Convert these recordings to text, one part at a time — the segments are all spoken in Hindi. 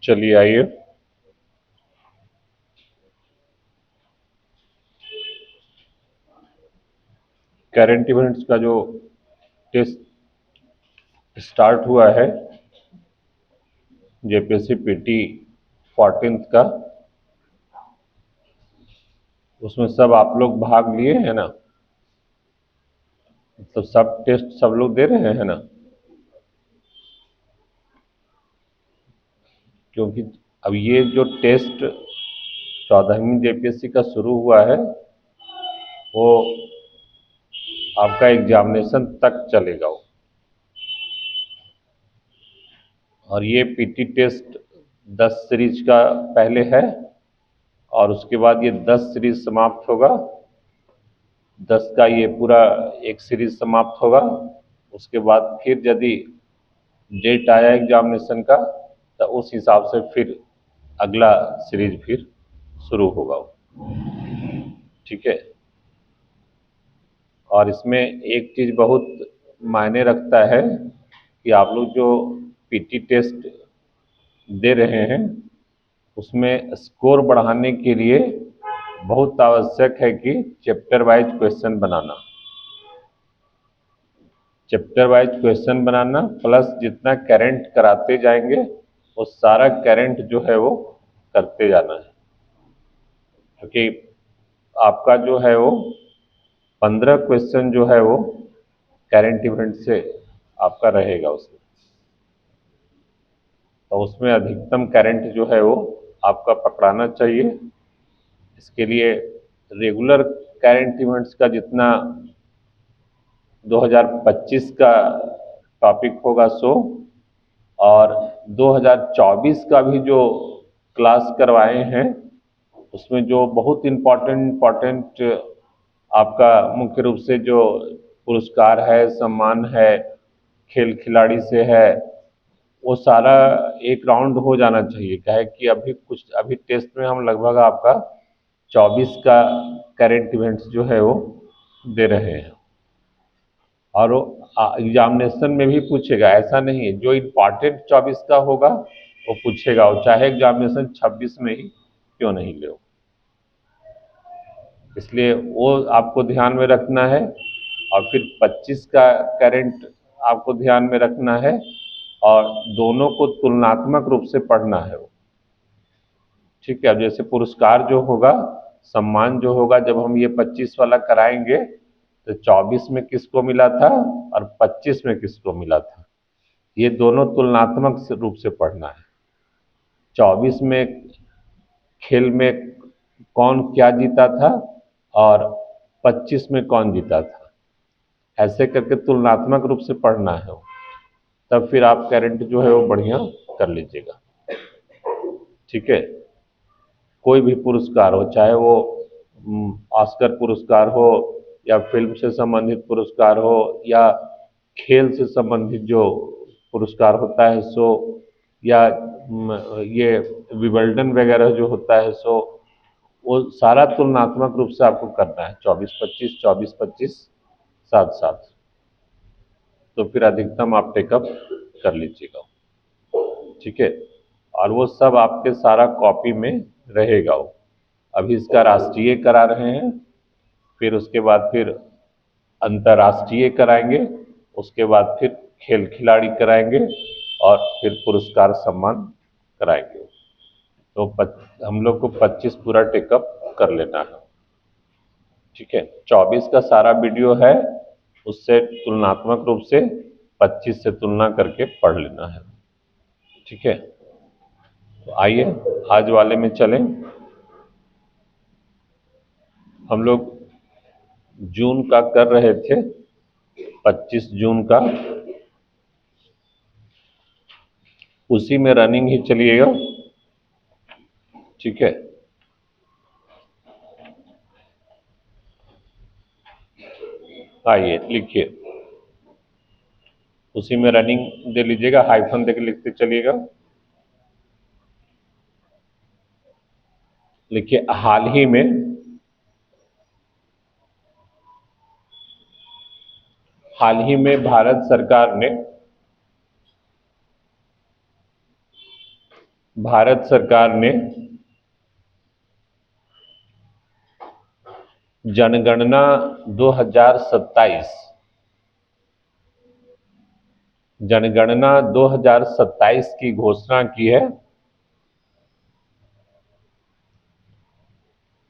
चलिए आइए। करंट इवेंट्स का जो टेस्ट स्टार्ट हुआ है जेपीएससी पीटी 14th का, उसमें सब आप लोग भाग लिए हैं ना? तो सब टेस्ट सब लोग दे रहे हैं ना? क्योंकि अब ये जो टेस्ट 14वीं जेपीएससी का शुरू हुआ है वो आपका एग्जामिनेशन तक चलेगा वो। और ये पीटी टेस्ट 10 सीरीज का पहले है और उसके बाद ये 10 सीरीज समाप्त होगा। 10 का ये पूरा एक सीरीज समाप्त होगा। उसके बाद फिर यदि डेट आया एग्जामिनेशन का तो उस हिसाब से फिर अगला सीरीज फिर शुरू होगा। ठीक है। और इसमें एक चीज़ बहुत मायने रखता है कि आप लोग जो पीटी टेस्ट दे रहे हैं उसमें स्कोर बढ़ाने के लिए बहुत आवश्यक है कि चैप्टर वाइज क्वेश्चन बनाना। चैप्टर वाइज क्वेश्चन बनाना प्लस जितना करंट कराते जाएंगे वो सारा करंट जो है वो करते जाना है। क्योंकि आपका जो है वो 15 क्वेश्चन जो है वो करंट इवेंट से आपका रहेगा उसमें। तो उसमें अधिकतम करंट जो है वो आपका पकड़ाना चाहिए। इसके लिए रेगुलर करंट इवेंट्स का जितना 2025 का टॉपिक होगा सो, और 2024 का भी जो क्लास करवाए हैं उसमें जो बहुत इम्पोर्टेंट आपका मुख्य रूप से जो पुरस्कार है, सम्मान है, खेल खिलाड़ी से है, वो सारा एक राउंड हो जाना चाहिए। क्या है कि अभी टेस्ट में हम लगभग आपका 24 का करंट इवेंट्स जो है वो दे रहे हैं। और वो एग्जामिनेशन में भी पूछेगा, ऐसा नहीं है जो इम्पॉर्टेंट 24 का होगा वो पूछेगा, वो चाहे एग्जामिनेशन 26 में ही क्यों नहीं ले। इसलिए वो आपको ध्यान में रखना है। और फिर 25 का करंट आपको ध्यान में रखना है और दोनों को तुलनात्मक रूप से पढ़ना है वो। ठीक है। अब जैसे पुरस्कार जो होगा, सम्मान जो होगा, जब हम ये 25 वाला कराएंगे तो 24 में किसको मिला था और 25 में किसको मिला था, ये दोनों तुलनात्मक रूप से पढ़ना है। 24 में खेल में कौन क्या जीता था और 25 में कौन जीता था, ऐसे करके तुलनात्मक रूप से पढ़ना है वो। तब फिर आप करंट जो है वो बढ़िया कर लीजिएगा। ठीक है। कोई भी पुरस्कार हो, चाहे वो ऑस्कर पुरस्कार हो या फिल्म से संबंधित पुरस्कार हो या खेल से संबंधित जो पुरस्कार होता है सो, या ये विबल्डन वगैरह जो होता है सो, वो सारा तुलनात्मक रूप से आपको करना है। 24-25, 24-25 साथ साथ, तो फिर अधिकतम आप टेकअप कर लीजिएगा। ठीक है। और वो सब आपके सारा कॉपी में रहेगा वो। अभी इसका राष्ट्रीय करा रहे हैं, फिर उसके बाद फिर अंतर्राष्ट्रीय कराएंगे, उसके बाद फिर खेल खिलाड़ी कराएंगे और फिर पुरस्कार सम्मान कराएंगे। तो हम लोग को 25 पूरा टेकअप कर लेना है। ठीक है। 24 का सारा वीडियो है, उससे तुलनात्मक रूप से 25 से तुलना करके पढ़ लेना है। ठीक है। तो आइए आज वाले में चलें। हम लोग जून का कर रहे थे, 25 जून का, उसी में रनिंग ही चलिएगा। ठीक है। आइए लिखिए, उसी में रनिंग दे लीजिएगा, हाइफन देके लिखते चलिएगा। लिखिए हाल ही में भारत सरकार ने भारत सरकार ने जनगणना 2027 जनगणना 2027 की घोषणा की है,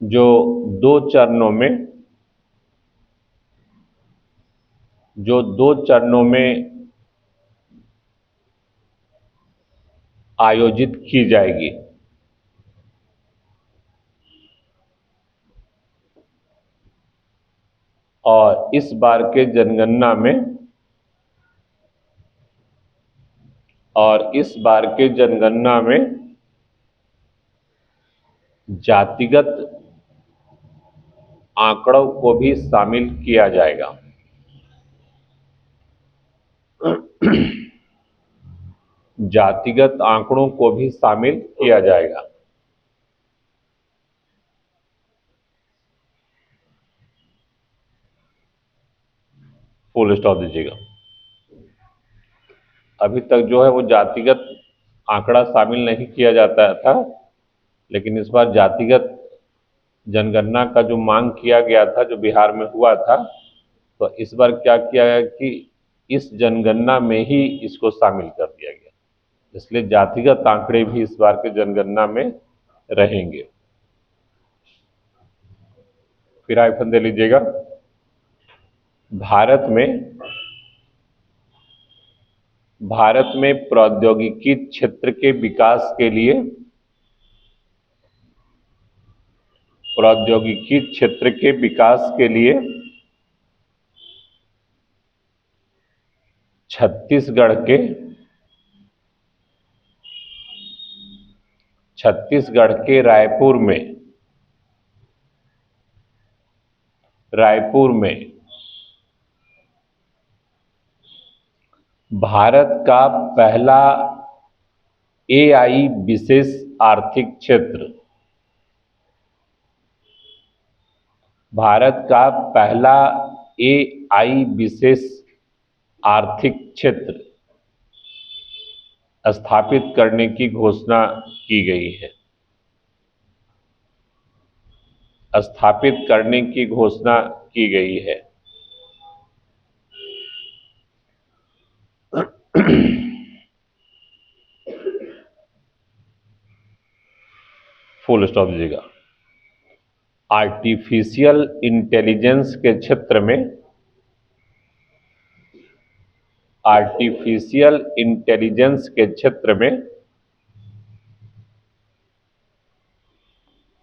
जो दो चरणों में आयोजित की जाएगी। और इस बार के जनगणना में जातिगत आंकड़ों को भी शामिल किया जाएगा। जातिगत आंकड़ों को भी शामिल किया जाएगा। फुल स्टॉप दीजिएगा। अभी तक जो है वो जातिगत आंकड़ा शामिल नहीं किया जाता था, लेकिन इस बार जातिगत जनगणना का जो मांग किया गया था, जो बिहार में हुआ था, तो इस बार क्या किया गया कि इस जनगणना में ही इसको शामिल कर दिया गया। इसलिए जातिगत आंकड़े भी इस बार के जनगणना में रहेंगे। फिर आइफन दे लीजिएगा। भारत में प्रौद्योगिकी क्षेत्र के विकास के लिए छत्तीसगढ़ के रायपुर में भारत का पहला एआई विशेष आर्थिक क्षेत्र भारत का पहला एआई विशेष आर्थिक क्षेत्र स्थापित करने की घोषणा की गई है। स्थापित करने की घोषणा की गई है। फुल स्टॉप दीजिएगा। आर्टिफिशियल इंटेलिजेंस के क्षेत्र में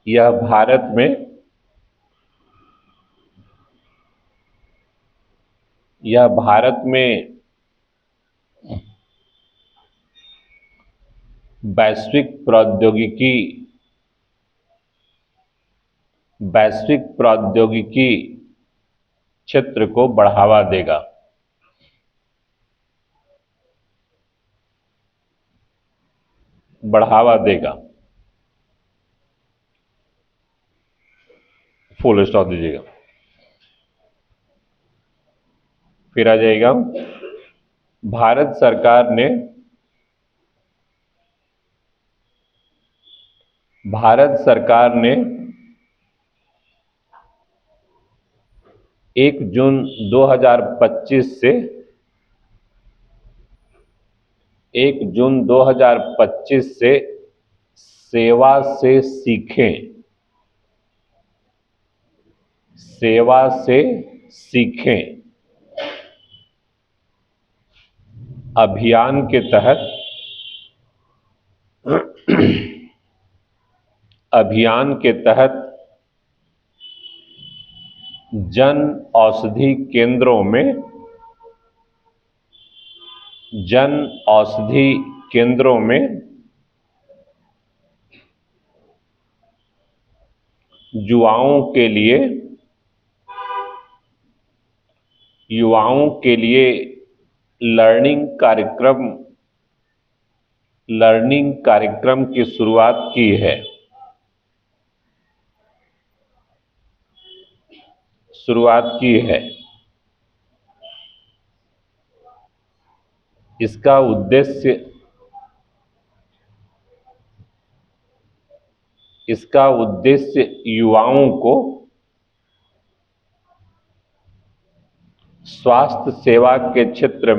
यह भारत में वैश्विक प्रौद्योगिकी क्षेत्र को बढ़ावा देगा। फुल स्टॉप दीजिएगा। फिर आ जाएगा। भारत सरकार ने 1 जून 2025 से 1 जून 2025 से सेवा से सीखें अभियान के तहत जन औषधि केंद्रों में युवाओं के लिए लर्निंग कार्यक्रम की शुरुआत की है। इसका उद्देश्य इसका उद्देश्य युवाओं को स्वास्थ्य सेवा के क्षेत्र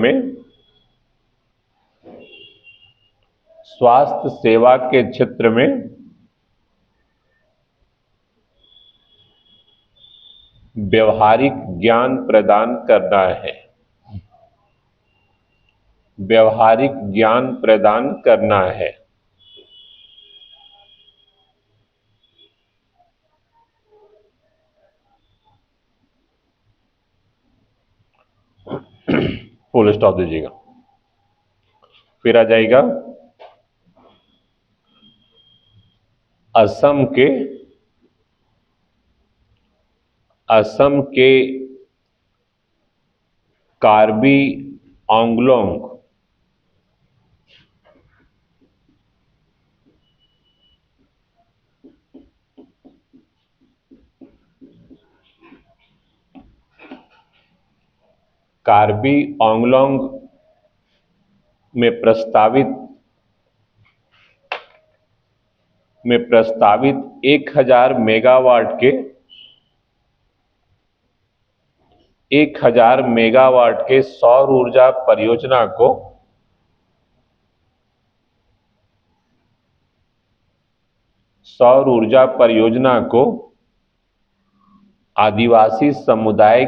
में व्यवहारिक ज्ञान प्रदान करना है। व्यवहारिक ज्ञान प्रदान करना है। फुल स्टॉप दीजिएगा। फिर आ जाएगा असम के कार्बी आंगलोंग में प्रस्तावित 1000 मेगावाट के सौर ऊर्जा परियोजना को आदिवासी समुदाय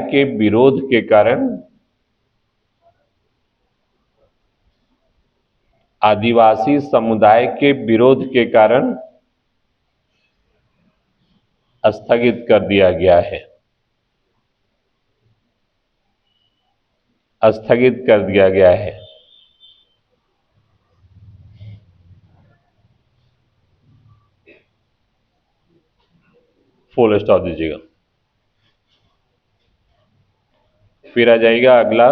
के विरोध के कारण स्थगित कर दिया गया है। फुल स्टॉप दीजिएगा। फिर आ जाएगा अगला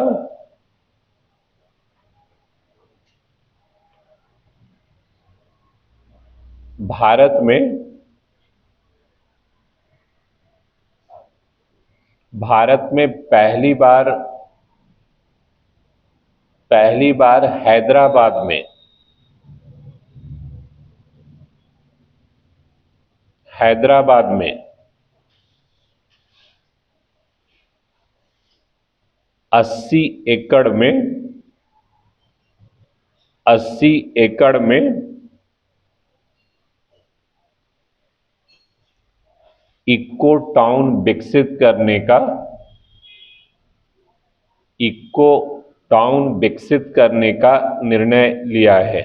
भारत में पहली बार हैदराबाद में 80 एकड़ में इको टाउन विकसित करने का निर्णय लिया है।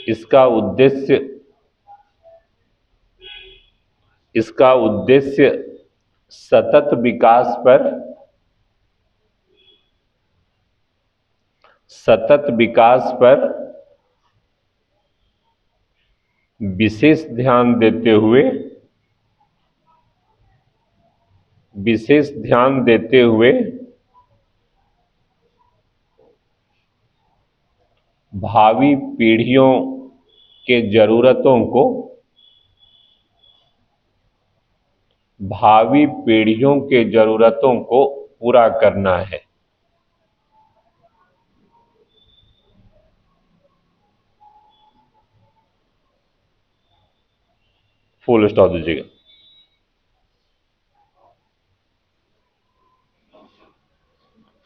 इसका उद्देश्य सतत विकास पर विशेष ध्यान देते हुए भावी पीढ़ियों के जरूरतों को पूरा करना है। फुल स्टॉप दीजिएगा।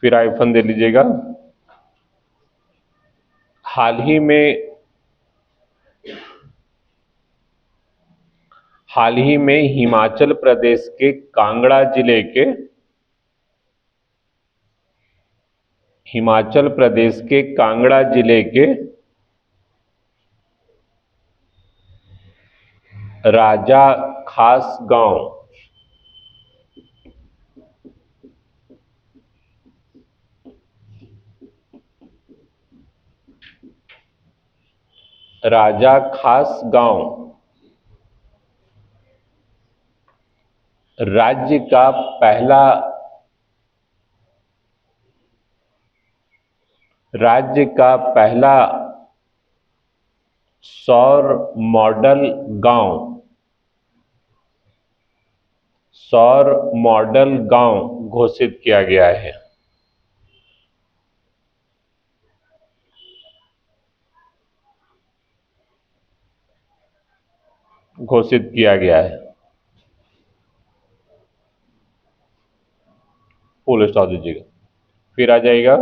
फिर आइफन दे लीजिएगा। हाल ही में हिमाचल प्रदेश के कांगड़ा जिले के राजा खास गांव राज्य का पहला सौर मॉडल गांव घोषित किया गया है। घोषित किया गया है। फुल स्टॉप दीजिएगा। फिर आ जाएगा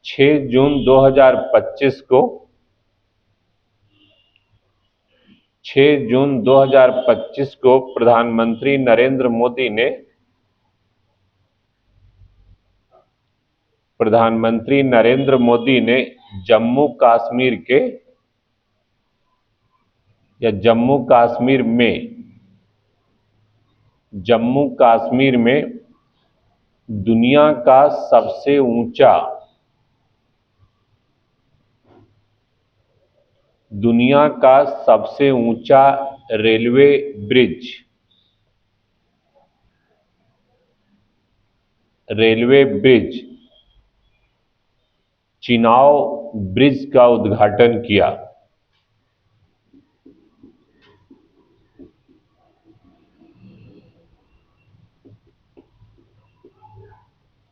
6 जून 2025 को 6 जून 2025 को प्रधानमंत्री नरेंद्र मोदी ने जम्मू कश्मीर के या जम्मू कश्मीर में दुनिया का सबसे ऊंचा रेलवे ब्रिज चिनाव ब्रिज का उद्घाटन किया।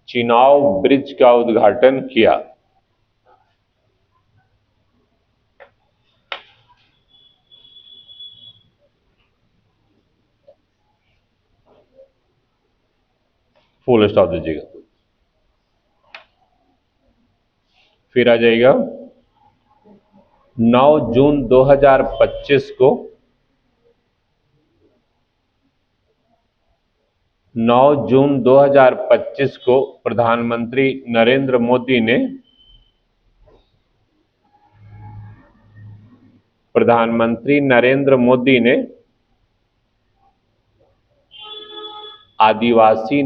चिनाव ब्रिज का उद्घाटन किया। फुल स्टॉप दीजिएगा। फिर आ जाएगा 9 जून 2025 को 9 जून 2025 को प्रधानमंत्री नरेंद्र मोदी ने आदिवासी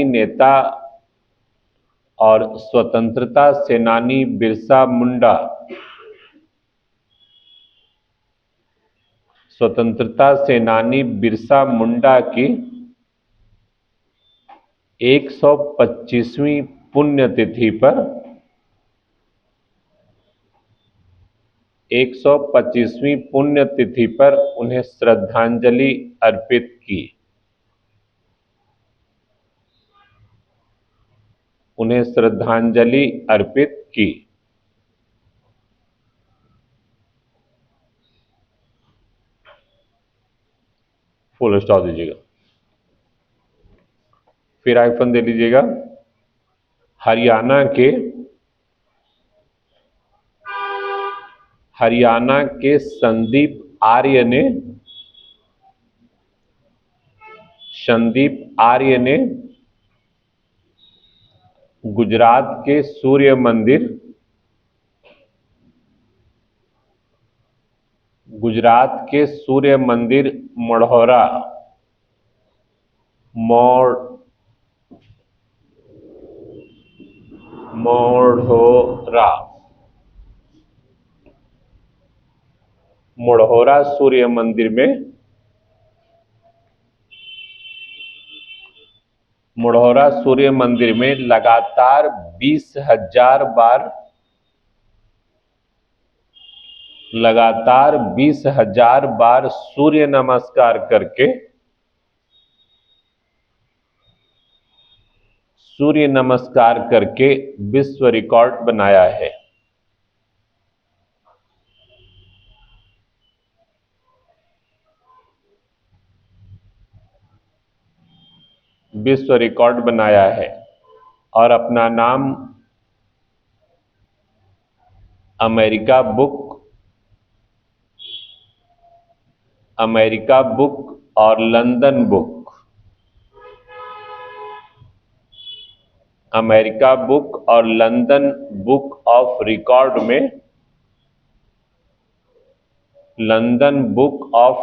नेता और स्वतंत्रता सेनानी बिरसा मुंडा की 125वीं पुण्यतिथि पर उन्हें श्रद्धांजलि अर्पित की। फुल स्टॉप दीजिएगा। फिर आइफन दे लीजिएगा। हरियाणा के संदीप आर्य ने गुजरात के सूर्य मंदिर मोढ़ोरा सूर्य मंदिर में लगातार 20,000 बार सूर्य नमस्कार करके विश्व रिकॉर्ड बनाया है। और अपना नाम अमेरिका बुक और लंदन बुक ऑफ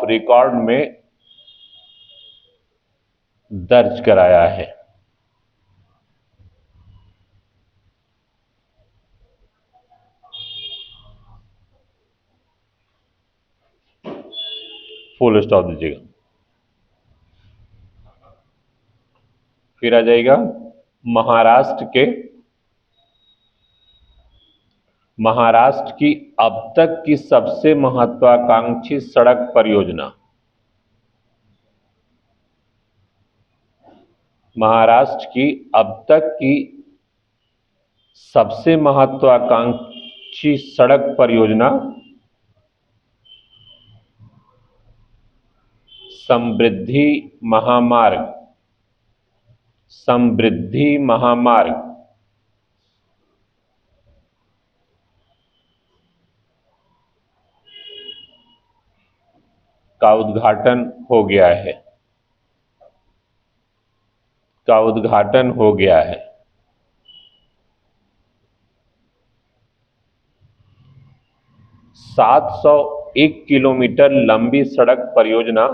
रिकॉर्ड में दर्ज कराया है। फुल स्टॉप दीजिएगा। फिर आ जाएगा महाराष्ट्र की अब तक की सबसे महत्वाकांक्षी सड़क परियोजना। महाराष्ट्र की अब तक की सबसे महत्वाकांक्षी अच्छी सड़क परियोजना, समृद्धि महामार्ग, समृद्धि महामार्ग का उद्घाटन हो गया है, का उद्घाटन हो गया है। 701 किलोमीटर लंबी सड़क परियोजना,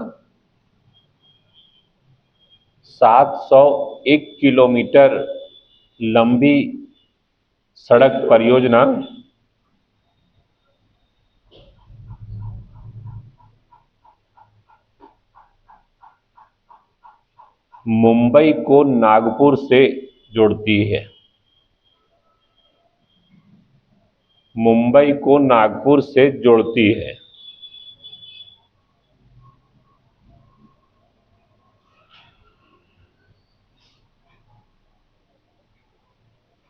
701 किलोमीटर लंबी सड़क परियोजना मुंबई को नागपुर से जोड़ती है, मुंबई को नागपुर से जोड़ती है।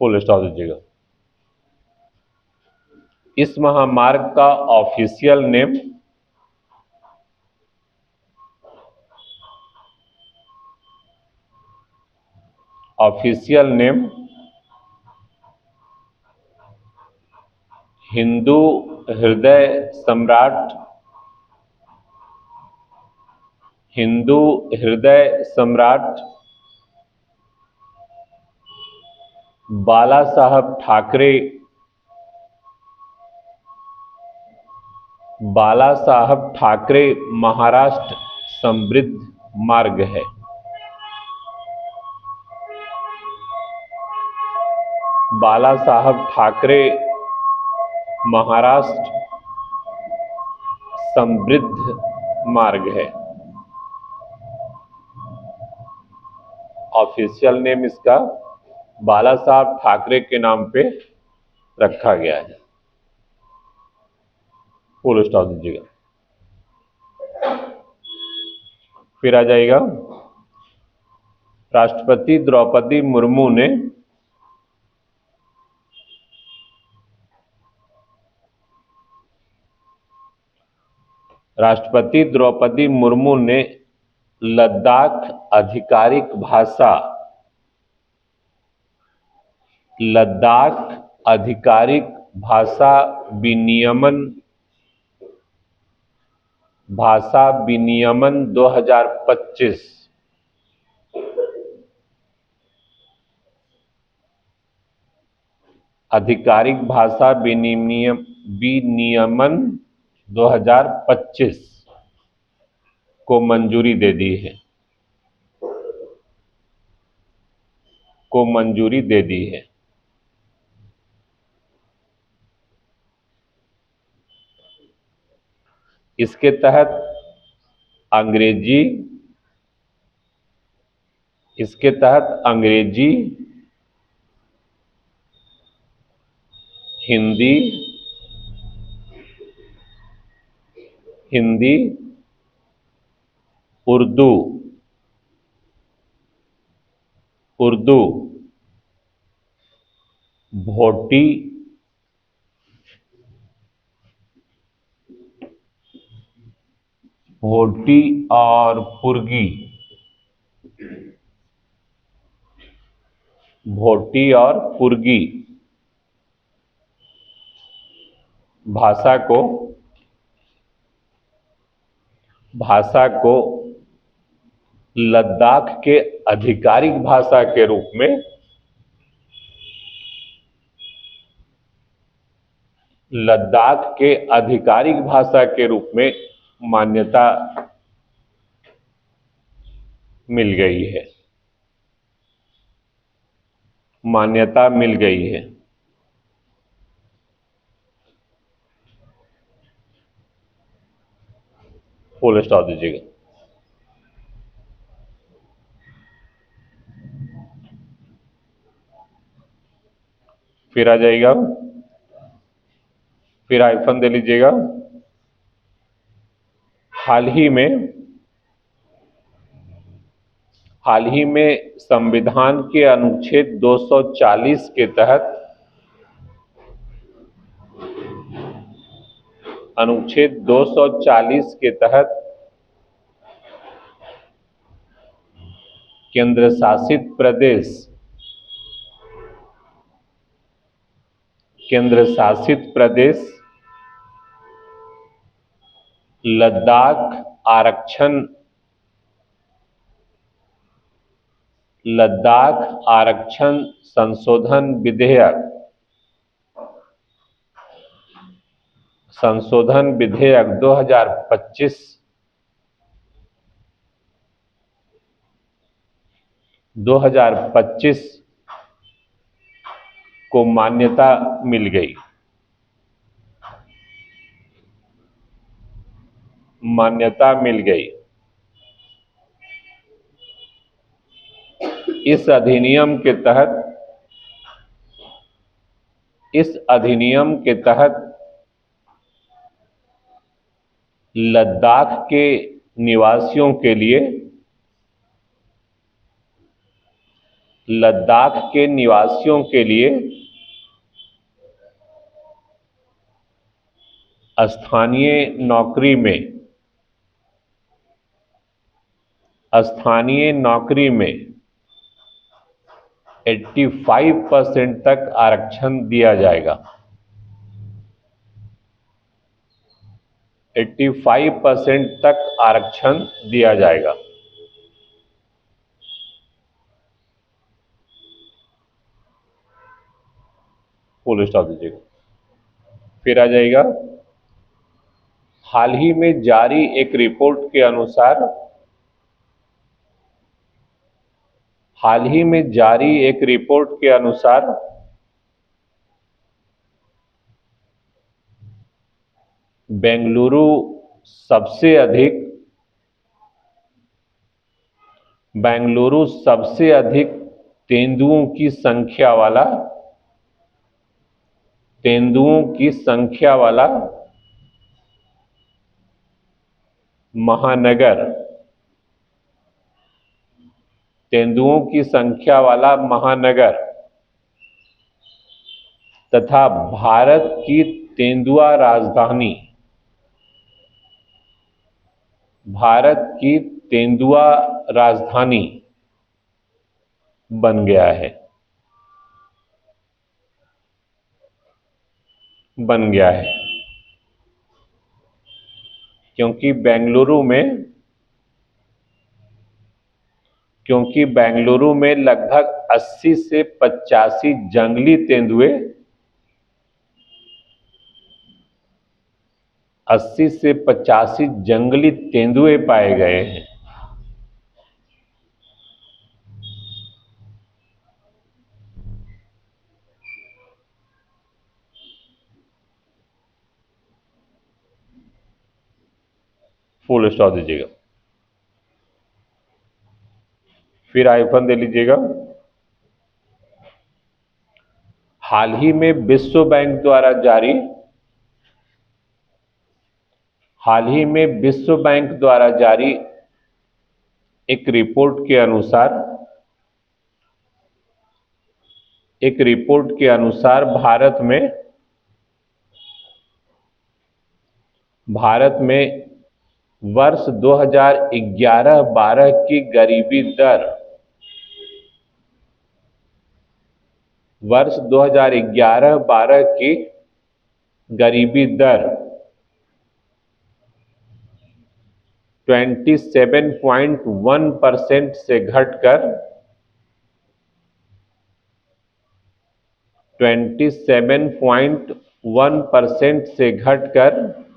फुल स्टॉप दीजिएगा। इस महामार्ग का ऑफिशियल नेम हिंदू हृदय सम्राट, हिंदू हृदय सम्राट बाला साहब ठाकरे, बाला साहब ठाकरे महाराष्ट्र समृद्ध मार्ग है। बाला साहब ठाकरे महाराष्ट्र समृद्ध मार्ग है। ऑफिशियल नेम इसका बाला साहब ठाकरे के नाम पे रखा गया है। फुल स्टॉप दीजिएगा। फिर आ जाएगा, राष्ट्रपति द्रौपदी मुर्मू ने राष्ट्रपति द्रौपदी मुर्मू ने लद्दाख आधिकारिक भाषा, लद्दाख आधिकारिक भाषा विनियमन 2025 आधिकारिक भाषा विनियमन 2025 को मंजूरी दे दी है, को मंजूरी दे दी है। इसके तहत अंग्रेजी, इसके तहत अंग्रेजी, हिंदी, हिंदी, उर्दू, उर्दू, भोटी, भोटी और पुर्गी, भोटी और पुर्गी भाषा को लद्दाख के आधिकारिक भाषा के रूप में, लद्दाख के आधिकारिक भाषा के रूप में मान्यता मिल गई है, मान्यता मिल गई है। फुल स्टॉप दीजिएगा। फिर आ जाएगा, फिर आइफन दे लीजिएगा। हाल ही में संविधान के अनुच्छेद 240 के तहत अनुच्छेद 240 के तहत केंद्र शासित प्रदेश लद्दाख आरक्षण संशोधन विधेयक 2025 को मान्यता मिल गई। इस अधिनियम के तहत लद्दाख के निवासियों के लिए स्थानीय नौकरी में 85% तक आरक्षण दिया जाएगा। 85% तक आरक्षण दिया जाएगा। फुल स्टॉप दीजिएगा। फिर आ जाएगा, हाल ही में जारी एक रिपोर्ट के अनुसार बेंगलुरु सबसे अधिक तेंदुओं की संख्या वाला महानगर तथा भारत की तेंदुआ राजधानी बन गया है। क्योंकि बेंगलुरु में लगभग 80 से 85 जंगली तेंदुए पाए गए हैं। फुल स्टॉप दीजिएगा। फिर आइफन दे लीजिएगा। हाल ही में विश्व बैंक द्वारा जारी एक रिपोर्ट के अनुसार भारत में वर्ष 2011-12 की गरीबी दर 27.1% से घटकर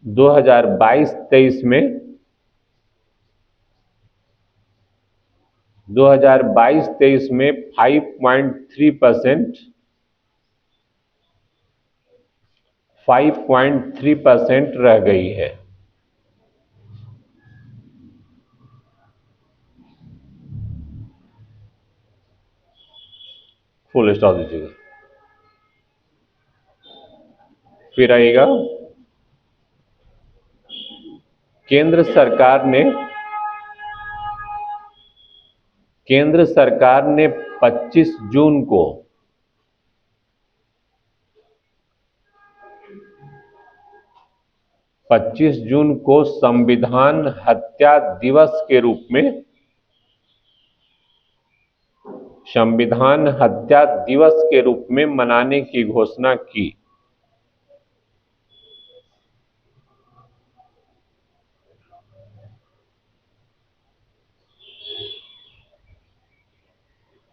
2022-23 में 5.3% रह गई है। फुल स्टॉप दीजिएगा। फिर आएगा, केंद्र सरकार ने 25 जून को 25 जून को संविधान हत्या दिवस के रूप में, संविधान हत्या दिवस के रूप में मनाने की घोषणा की।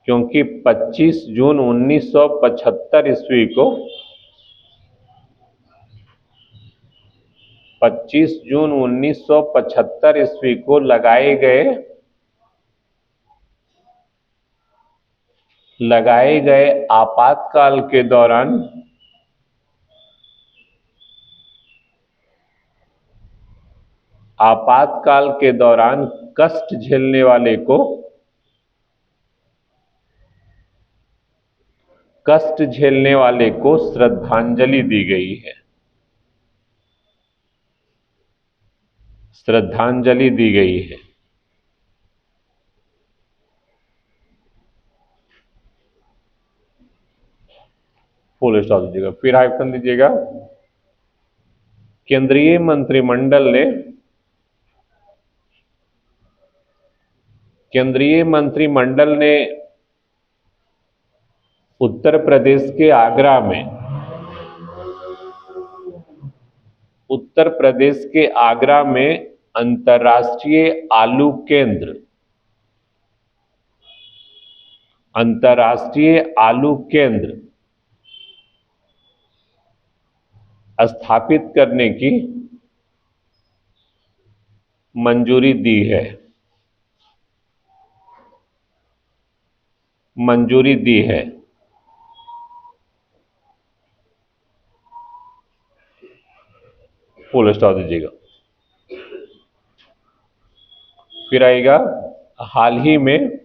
क्योंकि 25 जून 1975 ईस्वी को 25 जून 1975 ईस्वी को लगाए गए आपातकाल के दौरान कष्ट झेलने वाले को श्रद्धांजलि दी गई है, श्रद्धांजलि दी गई है। फुल स्टॉप दीजिएगा, फिर हाइफन दीजिएगा। केंद्रीय मंत्रिमंडल ने उत्तर प्रदेश के आगरा में अंतर्राष्ट्रीय आलू केंद्र स्थापित करने की मंजूरी दी है। फुल स्टॉप दीजिएगा। फिर आएगा हाल ही में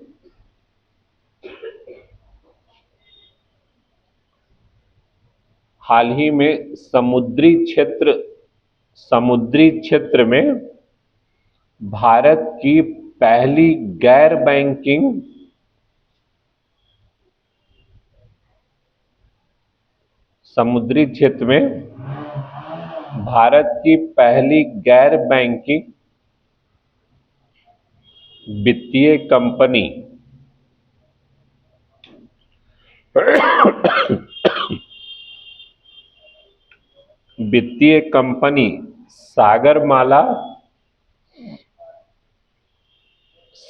समुद्री क्षेत्र में भारत की पहली गैर बैंकिंग वित्तीय कंपनी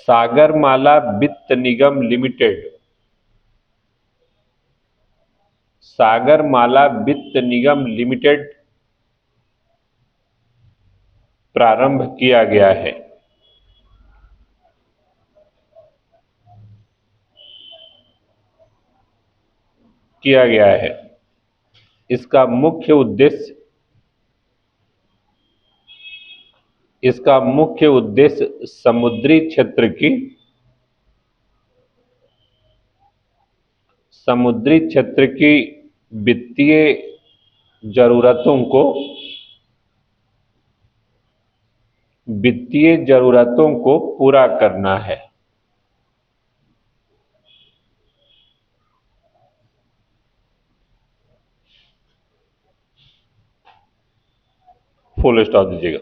सागरमाला वित्त निगम लिमिटेड प्रारंभ किया गया है। इसका मुख्य उद्देश्य समुद्री क्षेत्र की वित्तीय जरूरतों को पूरा करना है। फुल स्टॉप दीजिएगा।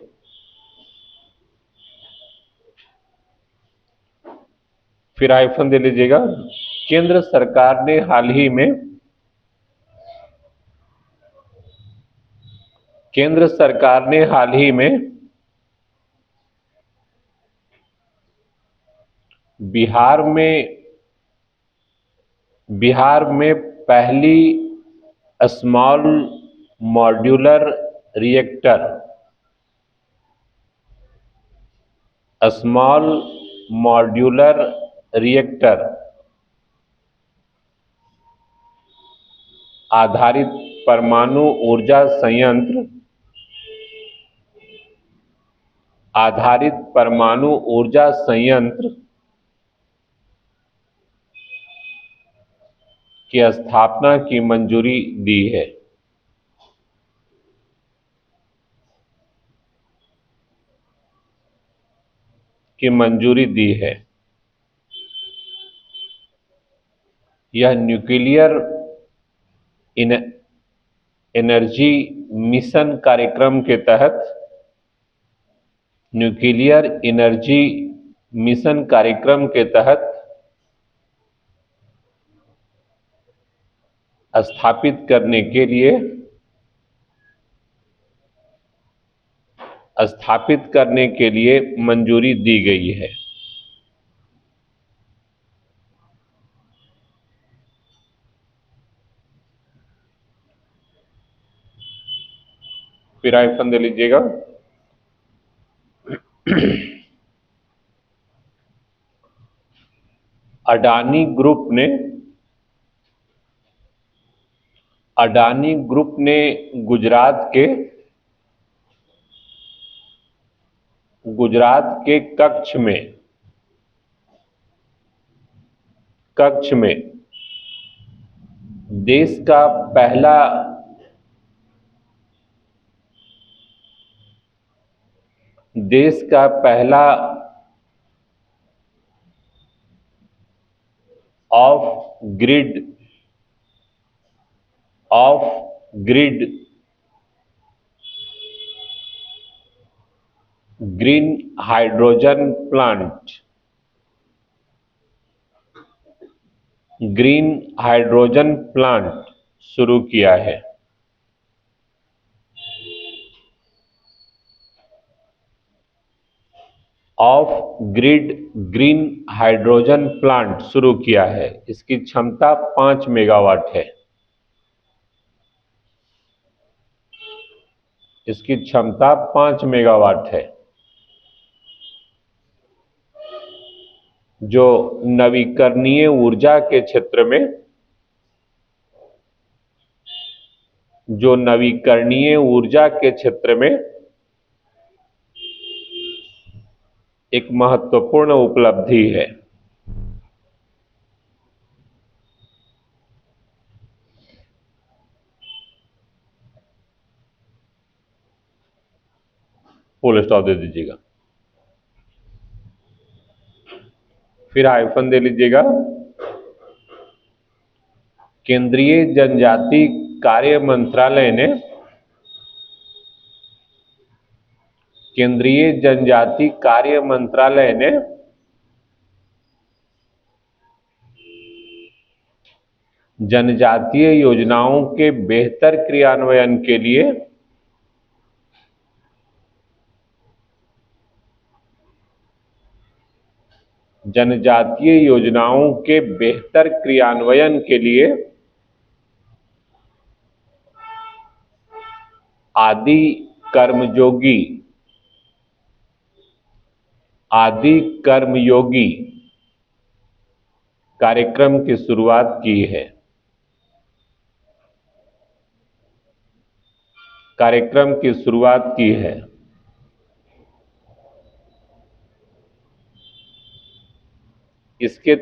फिर हाइफन दे लीजिएगा। केंद्र सरकार ने हाल ही में बिहार में पहली स्मॉल मॉड्यूलर रिएक्टर आधारित परमाणु ऊर्जा संयंत्र की स्थापना की मंजूरी दी है। यह न्यूक्लियर एनर्जी मिशन कार्यक्रम के तहत न्यूक्लियर एनर्जी मिशन कार्यक्रम के तहत स्थापित करने के लिए मंजूरी दी गई है। फिर आइफन दे लीजिएगा। अडानी ग्रुप ने गुजरात के कच्छ में देश का पहला of grid green hydrogen plant शुरू किया है। Of grid green hydrogen plant शुरू किया है। इसकी क्षमता 5 मेगावाट है। इसकी क्षमता 5 मेगावाट है, जो नवीकरणीय ऊर्जा के क्षेत्र में एक महत्वपूर्ण उपलब्धि है। फुल स्टॉप दे दीजिएगा। फिर हाइफन दे लीजिएगा। केंद्रीय जनजाति कार्य मंत्रालय ने जनजातीय योजनाओं के बेहतर क्रियान्वयन के लिए आदि कर्मयोगी कार्यक्रम की शुरुआत की है। इसके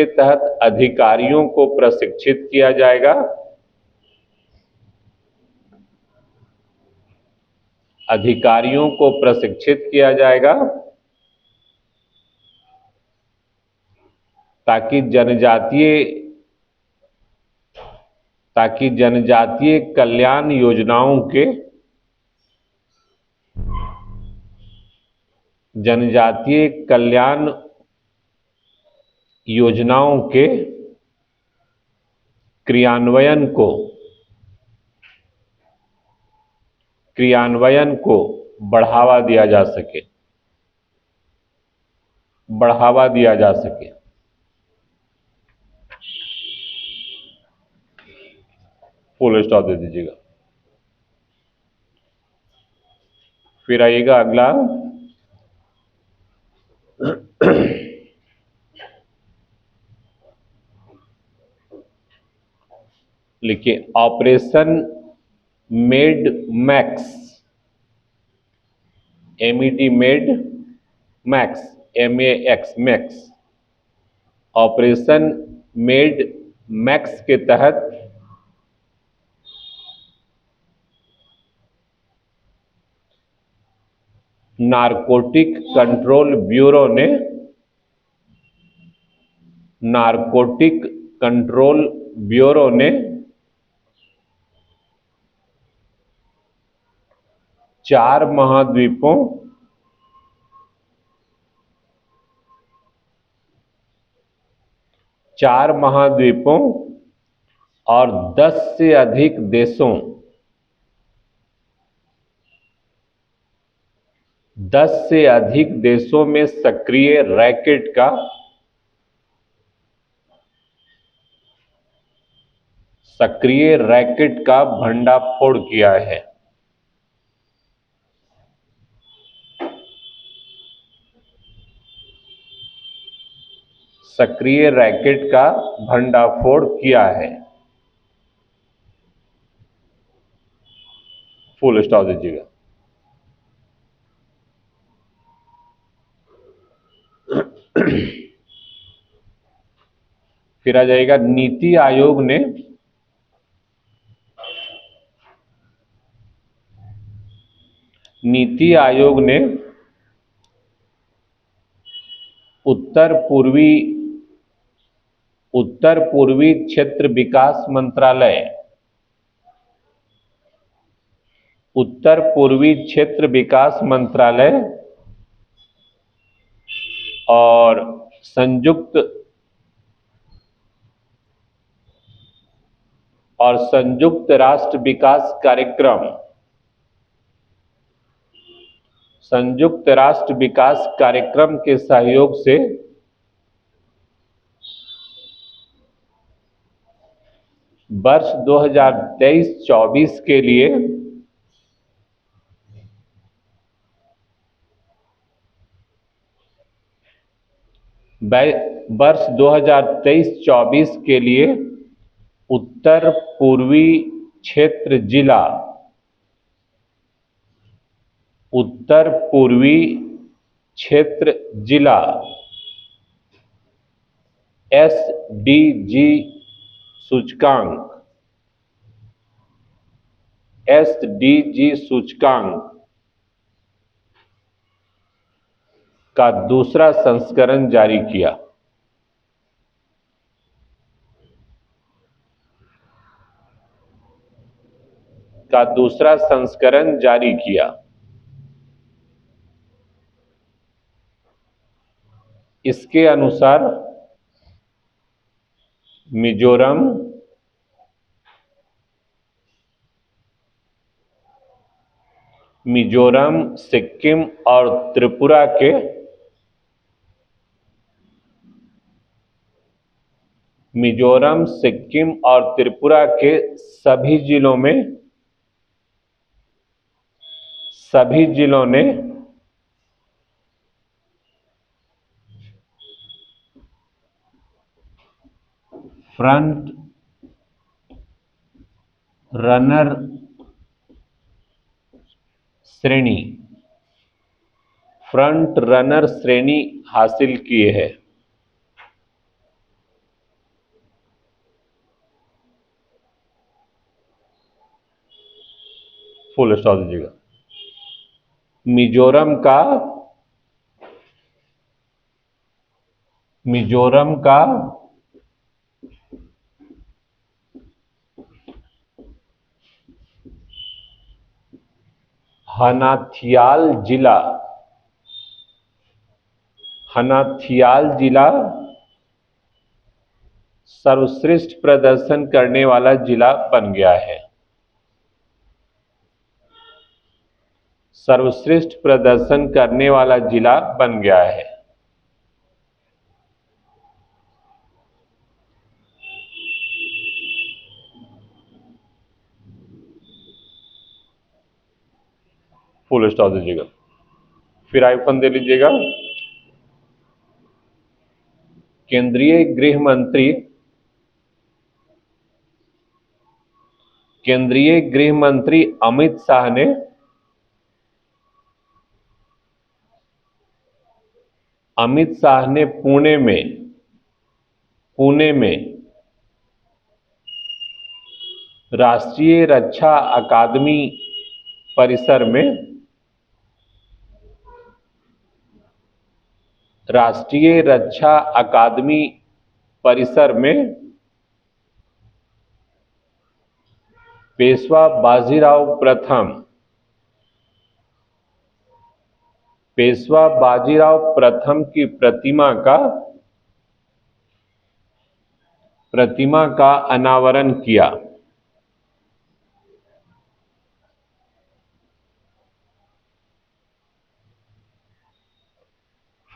तहत अधिकारियों को प्रशिक्षित किया जाएगा। ताकि जनजातीय कल्याण योजनाओं के क्रियान्वयन को बढ़ावा दिया जा सके। फुल स्टॉप दे दीजिएगा। फिर आइएगा अगला। लिखिए operation made max, max. Operation made max के तहत नारकोटिक कंट्रोल ब्यूरो ने 4 महाद्वीपों और 10 से अधिक देशों 10 से अधिक देशों में सक्रिय रैकेट का भंडाफोड़ किया है। सक्रिय रैकेट का भंडाफोड़ किया है। फुल स्टॉप दीजिएगा। फिर आ जाएगा नीति आयोग ने उत्तर पूर्वी क्षेत्र विकास मंत्रालय और संयुक्त राष्ट्र विकास कार्यक्रम के सहयोग से वर्ष 2023-24 के लिए उत्तर पूर्वी क्षेत्र जिला एसडीजी सूचकांक का दूसरा संस्करण जारी किया। इसके अनुसार मिजोरम, सिक्किम और त्रिपुरा के सभी जिलों ने फ्रंट रनर श्रेणी हासिल की है। फुल स्टॉप दीजिएगा। मिजोरम का हनाथियाल जिला सर्वश्रेष्ठ प्रदर्शन करने वाला जिला बन गया है। फुल स्टॉप दीजिएगा। फिर आइकन दे लीजिएगा। केंद्रीय गृह मंत्री अमित शाह ने पुणे में राष्ट्रीय रक्षा अकादमी परिसर में पेशवा बाजीराव प्रथम पेशवा बाजीराव प्रथम की प्रतिमा का अनावरण किया।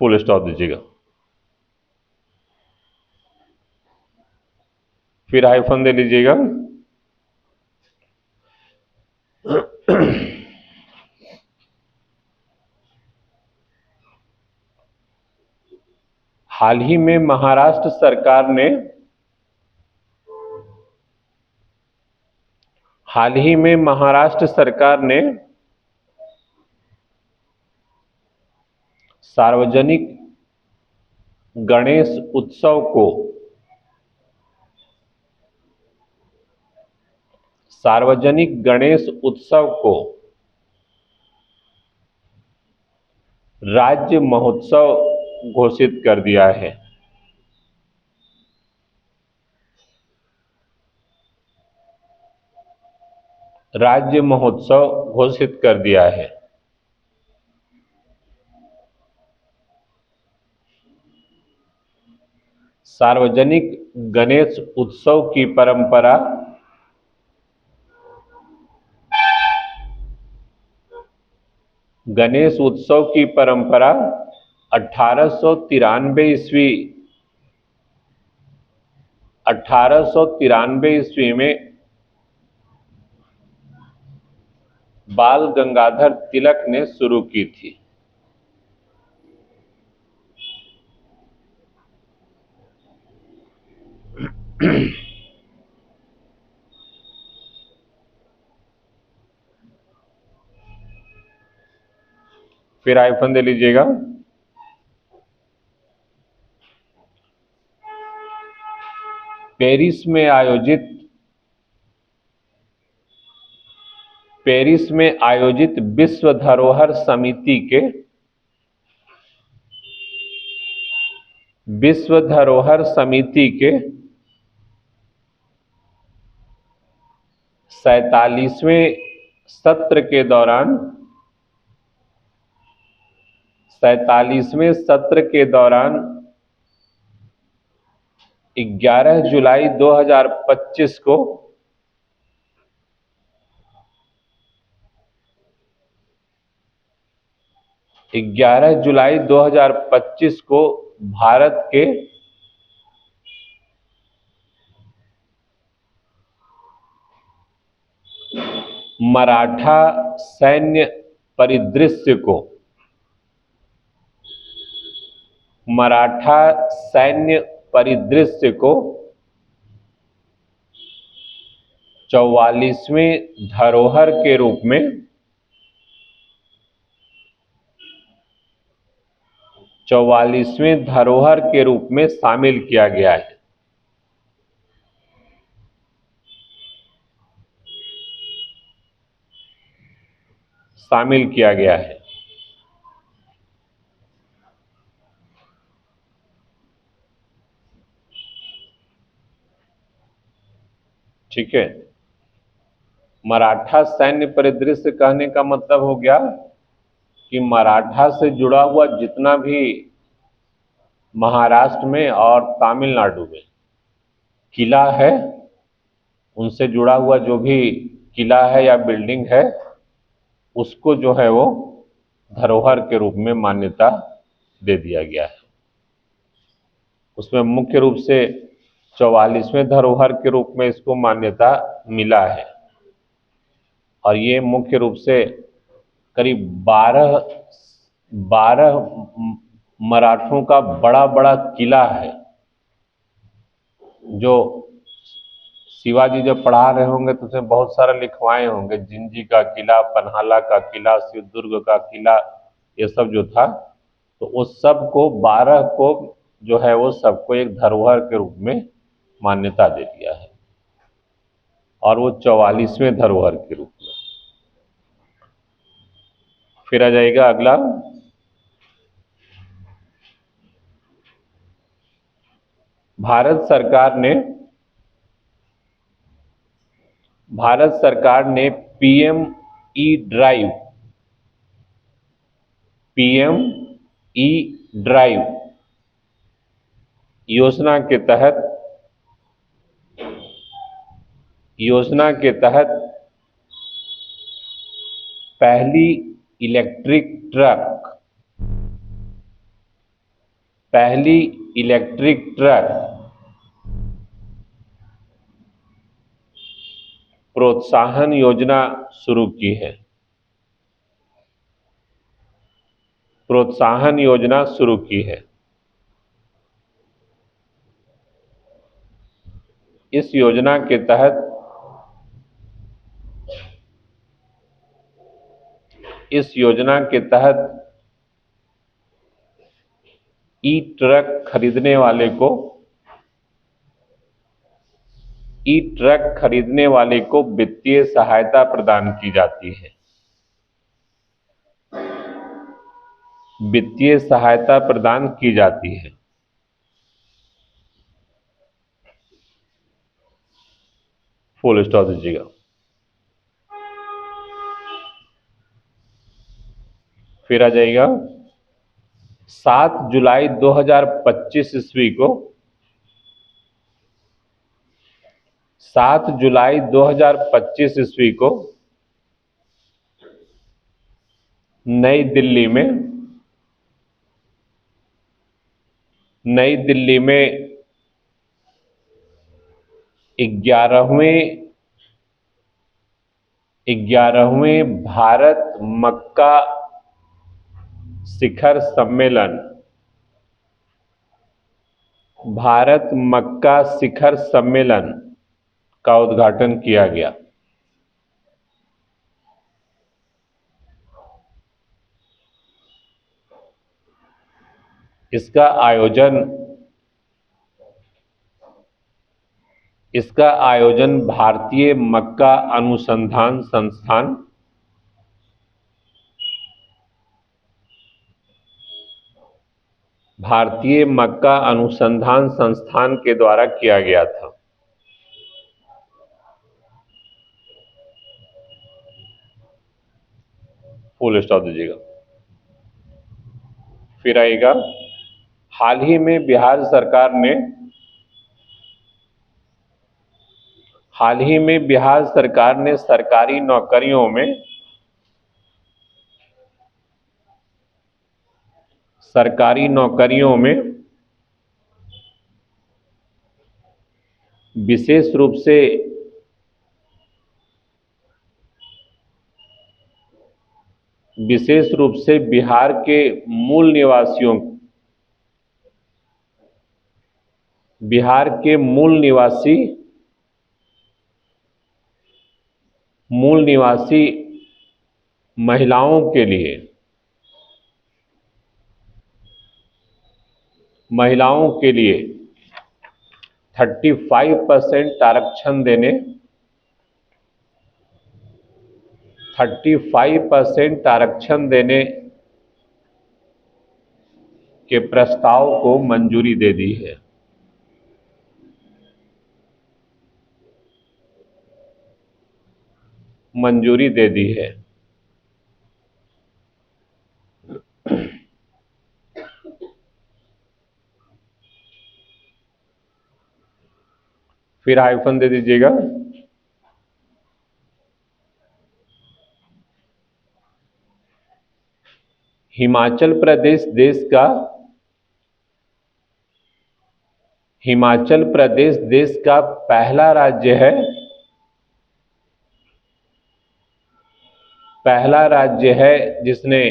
फुल स्टॉप दीजिएगा, फिर हाइफन दे लीजिएगा। हाल ही में महाराष्ट्र सरकार ने सार्वजनिक गणेश उत्सव को राज्य महोत्सव घोषित कर दिया है। राज्य महोत्सव घोषित कर दिया है। सार्वजनिक गणेश उत्सव की परंपरा 1893 ईस्वी में बाल गंगाधर तिलक ने शुरू की थी। फिर आइफन दे लीजिएगा। पेरिस में आयोजित विश्व धरोहर समिति के 47वें सत्र के दौरान 11 जुलाई 2025 को भारत के मराठा सैन्य परिदृश्य को 44वें धरोहर के रूप में शामिल किया गया है। ठीक है। मराठा सैन्य परिदृश्य कहने का मतलब हो गया कि मराठा से जुड़ा हुआ जितना भी महाराष्ट्र में और तमिलनाडु में किला है, उनसे जुड़ा हुआ जो भी किला है या बिल्डिंग है, उसको जो है वो धरोहर के रूप में मान्यता दे दिया गया है। उसमें मुख्य रूप से 44वें धरोहर के रूप में इसको मान्यता मिला है। और ये मुख्य रूप से करीब 12 मराठों का बड़ा बड़ा किला है, जो शिवाजी जब पढ़ा रहे होंगे तो उसमें बहुत सारा लिखवाए होंगे। जिंजी का किला, पन्हाला का किला, सिद्धुदुर्ग का किला, ये सब जो था, तो उस सब को 12 को जो है वो सबको एक धरोहर के रूप में मान्यता दे दिया है, और वो 44वें धरोहर के रूप में। फिर आ जाएगा अगला, भारत सरकार ने PM E drive PM E drive योजना के तहत पहली इलेक्ट्रिक ट्रक प्रोत्साहन योजना शुरू की है। इस योजना के तहत ई ट्रक खरीदने वाले को वित्तीय सहायता प्रदान की जाती है। फुल स्टॉप दीजिएगा। फिर आ जाएगा 7 जुलाई 2025 ईस्वी को 7 जुलाई 2025 ईस्वी को नई दिल्ली में 11वें भारत मक्का शिखर सम्मेलन का उद्घाटन किया गया। इसका आयोजन भारतीय मक्का अनुसंधान संस्थान के द्वारा किया गया था। फुल स्टॉप दीजिएगा। फिर आएगा हाल ही में बिहार सरकार ने सरकारी नौकरियों में विशेष रूप से बिहार के मूल निवासी महिलाओं के लिए 35% आरक्षण देने के प्रस्ताव को मंजूरी दे दी है। फिर हाइफन दे दीजिएगा। हिमाचल प्रदेश देश का पहला राज्य है जिसने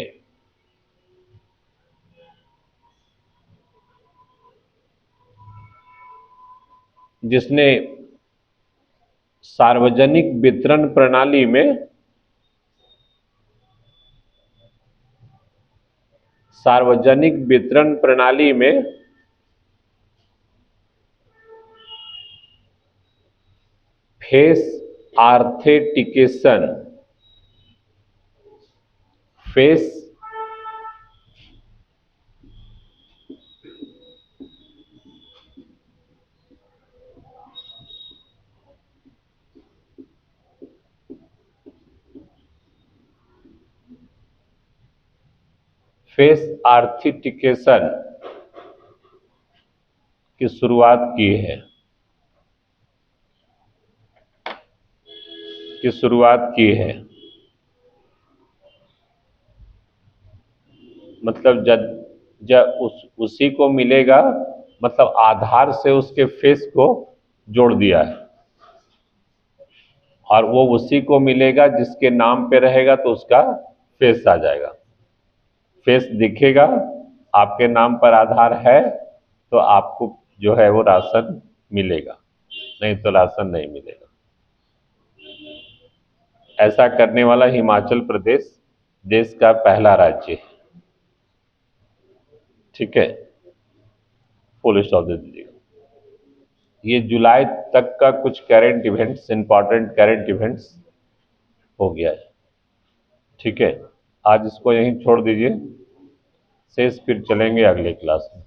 सार्वजनिक वितरण प्रणाली में फेस ऑथेंटिकेशन फेस आर्थिटिकेशन की शुरुआत की है, मतलब जब जब उसी को मिलेगा, मतलब आधार से उसके फेस को जोड़ दिया है, और वो उसी को मिलेगा जिसके नाम पे रहेगा तो उसका फेस आ जाएगा। फेस दिखेगा, आपके नाम पर आधार है तो आपको जो है वो राशन मिलेगा, नहीं तो राशन नहीं मिलेगा। ऐसा करने वाला हिमाचल प्रदेश देश का पहला राज्य है। ठीक है, फुल स्टॉप दे दीजिएगा। ये जुलाई तक का कुछ current events, important current events हो गया है। ठीक है, आज इसको यहीं छोड़ दीजिए, शेष फिर चलेंगे अगले क्लास में।